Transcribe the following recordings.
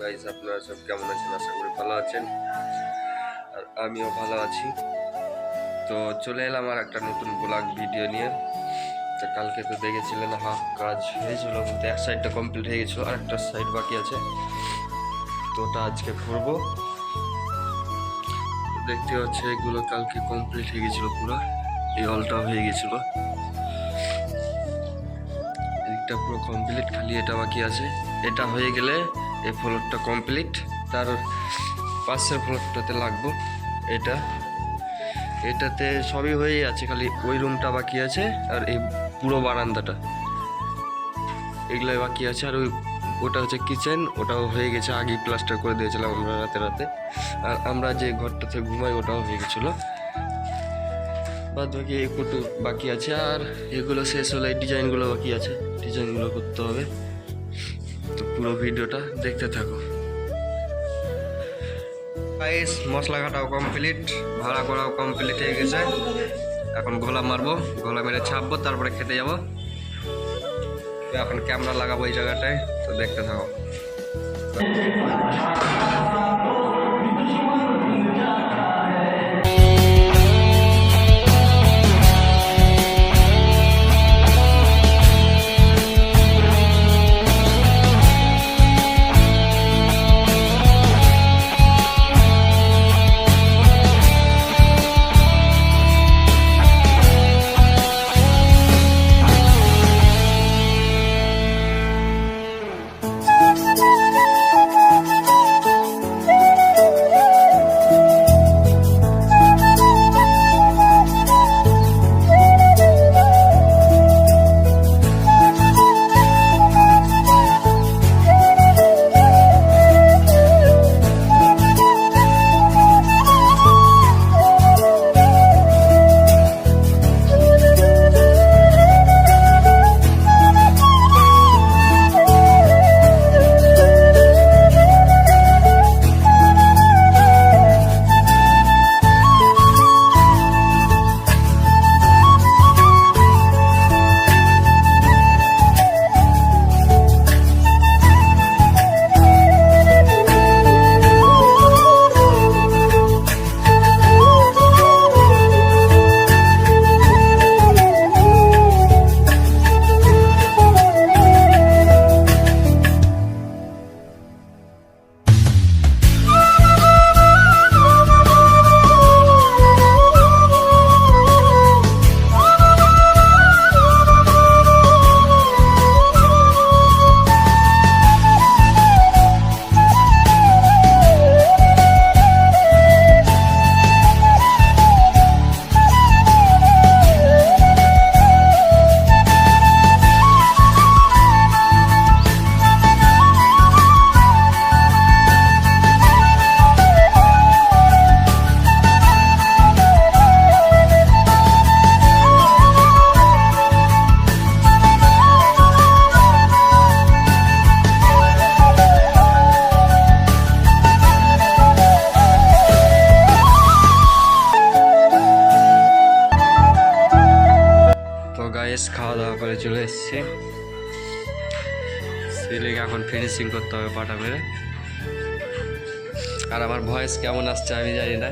Guys, আপনারা সব কেমন আছেন? আশা করি ভালো আছেন, আর আমিও ভালো আছি। তো চলে এলাম আর একটা নতুন ব্লগ ভিডিও নিয়ে। তো কালকে তো দেখেছিলেন হাফ কাজ হয়েছিল, কিন্তু এক সাইডটা কমপ্লিট হয়ে গেছিলো, আর একটা সাইড বাকি আছে। তো ওটা আজকে করবো। দেখতে হচ্ছে এগুলো কালকে কমপ্লিট হয়ে গেছিলো পুরো, এই হলটাও হয়ে গেছিলো, এদিকটা পুরো কমপ্লিট, খালি এটা বাকি আছে। এটা হয়ে গেলে এই ফ্লোরটা কমপ্লিট, তার পাশের ফ্লোরটাতে লাগবো। এটাতে সবই হয়ে আছে, খালি ওই রুমটা বাকি আছে, আর এই পুরো বারান্দাটা এগুলোই বাকি আছে। আর ওটা হচ্ছে কিচেন, ওটাও হয়ে গেছে, আগেই প্লাস্টার করে দিয়েছিলাম আমরা রাতে। আর আমরা যে ঘরটাতে ঘুমাই ওটাও হয়ে গেছিলো। বাদ বাকি একটু বাকি আছে, আর এগুলো শেষ হলে এই ডিজাইনগুলো বাকি আছে, ডিজাইনগুলো করতে হবে। তো পুরো ভিডিওটা দেখতে থাকো। গাইস, মশলা কাটাও কমপ্লিট, ভাড়া করাও কমপ্লিট হয়ে গেছে। এখন গোলা মারবো, গোলা মেরে ছাপবো, তারপরে খেতে যাবো। এখন ক্যামেরা লাগাবো এই জায়গাটায়, তো দেখতে থাকো। খাওয়া দাওয়া করে চলে এসছে, সিলিং এখন ফিনিশিং করতে হবে পাটা মেরে। আর আমার ভয়েস কেমন আসছে আমি জানি না,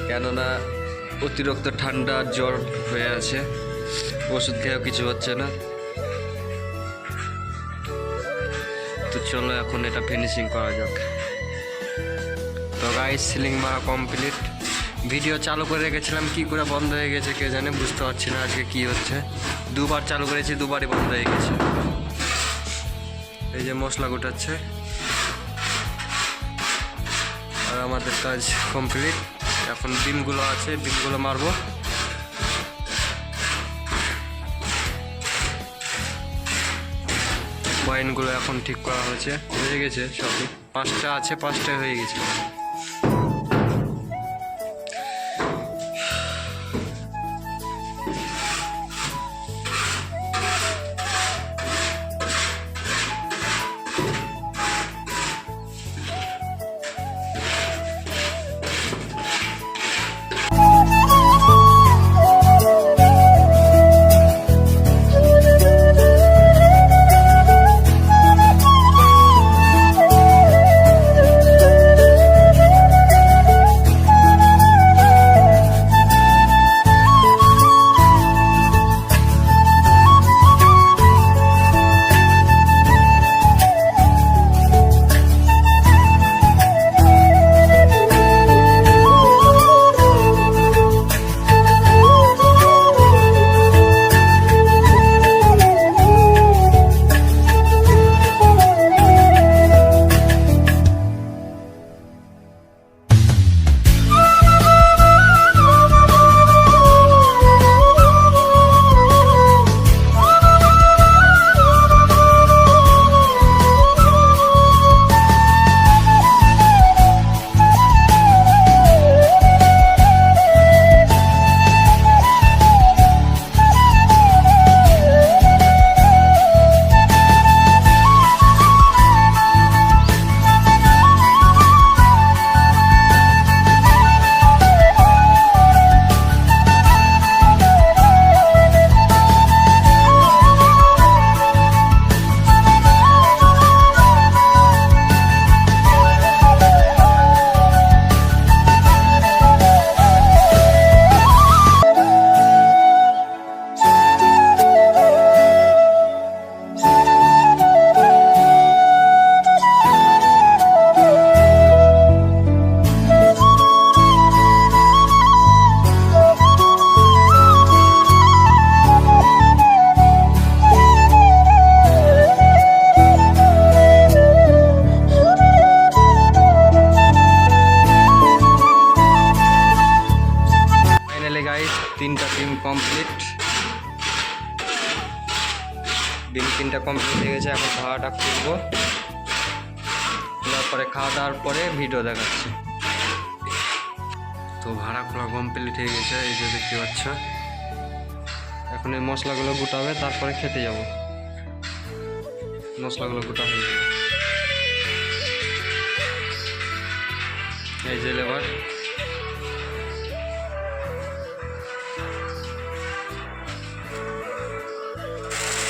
কেননা অতিরিক্ত ঠান্ডা জ্বর হয়ে আছে, ওষুধ খেয়েও কিছু হচ্ছে না। তো চলো এখন এটা ফিনিশিং করা যাক। তো গাইস, সিলিং মারা কমপ্লিট। ভিডিও চালু করে রেখেছিলাম, কি করে বন্ধ হয়ে গেছে কে জানে, বুঝতে পারছি না আজকে কি হচ্ছে। দুবার চালু করেছি, দুবারই বন্ধ হয়ে গেছে। এই যে মশলা গোটাচ্ছে, আর আমাদের কাজ কমপ্লিট। এখন বিমগুলো আছে, বিমগুলো মারবো। পয়েন্টগুলো এখন ঠিক করা হয়েছে, হয়ে গেছে সবই। 5টা আছে, 5টায় হয়ে গেছে। কমপ্লিট হয়ে গেছে, এখন ভাড়াটা খুলবো, খোলার পরে খাওয়া দাওয়ার পরে ভিডিও দেখাচ্ছি। তো ভাড়া খোলা কমপ্লিট হয়ে গেছে, এই যে দেখতে পাচ্ছ। এখন এই মশলাগুলো গুটাবে, তারপরে খেতে যাব। মশলাগুলো গোটা হয়ে যাবে, এই যে লেবার